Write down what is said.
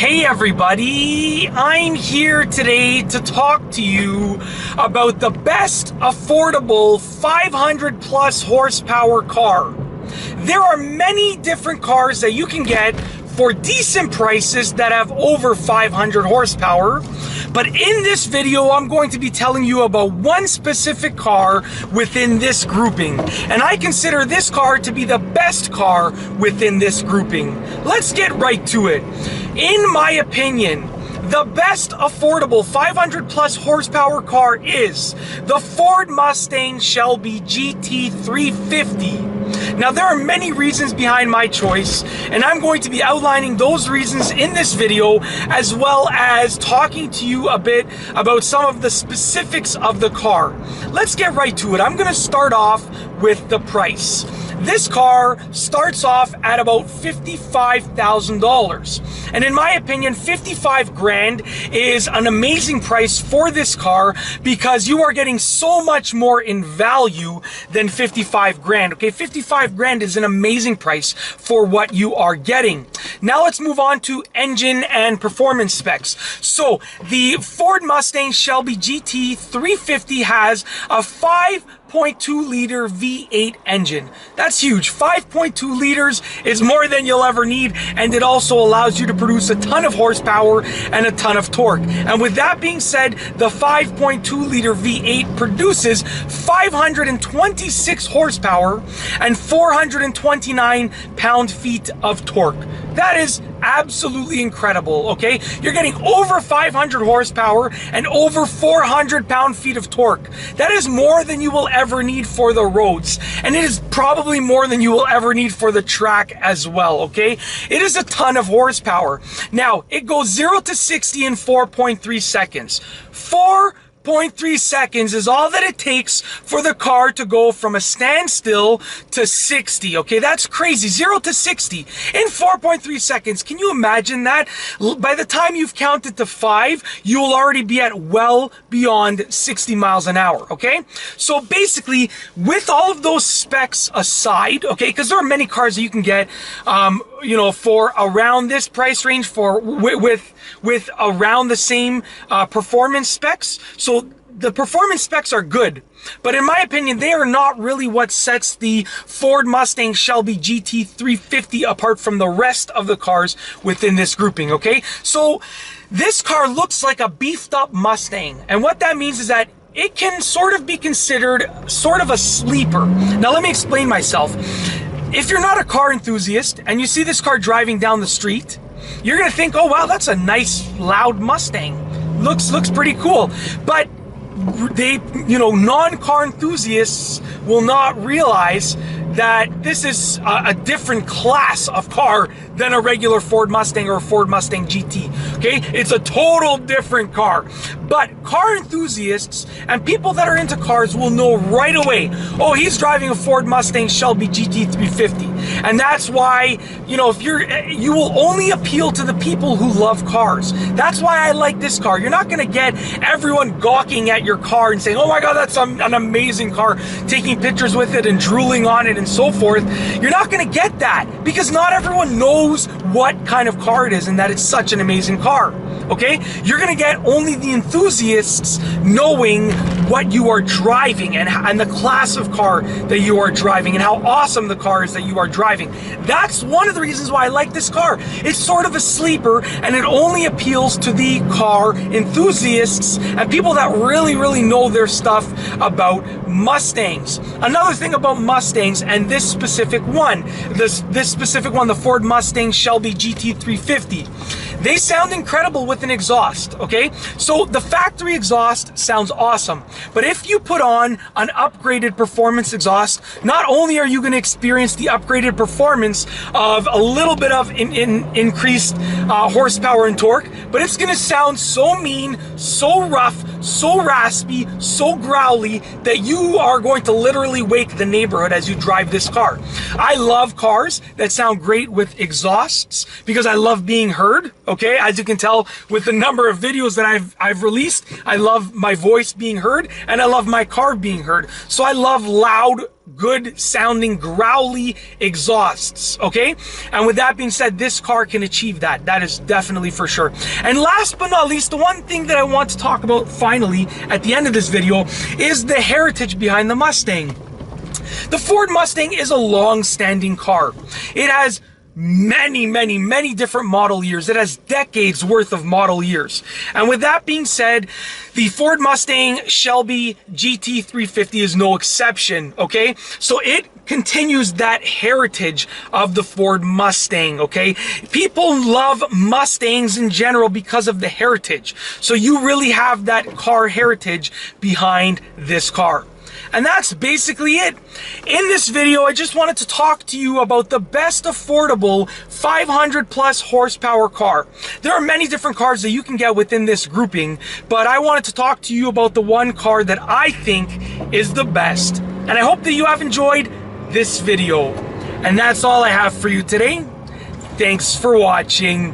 Hey everybody, I'm here today to talk to you about the best affordable 500 plus horsepower car. There are many different cars that you can get for decent prices that have over 500 horsepower, but in this video I'm going to be telling you about one specific car within this grouping, and I consider this car to be the best car within this grouping. Let's get right to it. In my opinion, the best affordable 500 plus horsepower car is the Ford Mustang Shelby GT350. Now, there are many reasons behind my choice, and I'm going to be outlining those reasons in this video, as well as talking to you a bit about some of the specifics of the car. Let's get right to it. I'm going to start off with the price. This car starts off at about $55,000. And in my opinion, 55 grand is an amazing price for this car because you are getting so much more in value than 55 grand. Okay, 55 grand is an amazing price for what you are getting. Now let's move on to engine and performance specs. So the Ford Mustang Shelby GT350 has a 5.2 liter V8 engine. That's huge. 5.2 liters is more than you'll ever need, and it also allows you to produce a ton of horsepower and a ton of torque. And with that being said, the 5.2 liter V8 produces 526 horsepower and 429 pound-feet of torque. That is absolutely incredible, okay? You're getting over 500 horsepower and over 400 pound-feet of torque. That is more than you will ever need for the roads, and it is probably more than you will ever need for the track as well, okay? It is a ton of horsepower. Now, it goes 0 to 60 in 4.3 seconds. 4.3 seconds is all that it takes for the car to go from a standstill to 60, okay? That's crazy. 0 to 60 in 4.3 seconds. Can you imagine that? By the time you've counted to 5, you'll already be at well beyond 60 miles an hour, okay? So basically, with all of those specs aside, okay, because there are many cars that you can get, you know, for around this price range for with around the same performance specs. So the performance specs are good, but in my opinion, they are not really what sets the Ford Mustang Shelby GT350 apart from the rest of the cars within this grouping, okay? So this car looks like a beefed up Mustang, and what that means is that it can sort of be considered sort of a sleeper. Now let me explain myself. If you're not a car enthusiast and you see this car driving down the street, you're gonna think, oh wow, that's a nice loud Mustang. Looks pretty cool. But they, you know, non-car enthusiasts will not realize that this is a different class of car than a regular Ford Mustang or a Ford Mustang GT, okay? It's a total different car. But car enthusiasts and people that are into cars will know right away, oh, he's driving a Ford Mustang Shelby GT350. And that's why, you know, if you will only appeal to the people who love cars. That's why I like this car. You're not gonna get everyone gawking at your car and saying, oh my God, that's an amazing car, taking pictures with it and drooling on it and so forth. You're not gonna get that because not everyone knows what kind of car it is and that it's such an amazing car, okay? You're gonna get only the enthusiasts knowing what you are driving and the class of car that you are driving and how awesome the car is that you are driving. That's one of the reasons why I like this car. It's sort of a sleeper, and it only appeals to the car enthusiasts and people that really know their stuff about Mustangs. Another thing about Mustangs, and this specific one, the Ford Mustang Shelby GT350, they sound incredible with an exhaust, okay? So the factory exhaust sounds awesome, but if you put on an upgraded performance exhaust, not only are you going to experience the upgraded performance of a little bit of increased horsepower and torque, but it's going to sound so mean, so rough, so raspy, so growly that you are going to literally wake the neighborhood as you drive this car. I love cars that sound great with exhausts because I love being heard, okay? As you can tell with the number of videos that I've released, I love my voice being heard and I love my car being heard. So I love loud good sounding growly exhausts, okay? And with that being said, this car can achieve that. That is definitely for sure. And last but not least, the one thing that I want to talk about finally at the end of this video is the heritage behind the Mustang. The Ford Mustang is a long-standing car. It has many different model years. It has decades worth of model years. And with that being said, the Ford Mustang Shelby GT350 is no exception, okay? So it continues that heritage of the Ford Mustang, okay? People love Mustangs in general because of the heritage. So you really have that car heritage behind this car. And that's basically it. In this video, I just wanted to talk to you about the best affordable 500 plus horsepower car. There are many different cars that you can get within this grouping, but I wanted to talk to you about the one car that I think is the best. And I hope that you have enjoyed this video. And that's all I have for you today. Thanks for watching.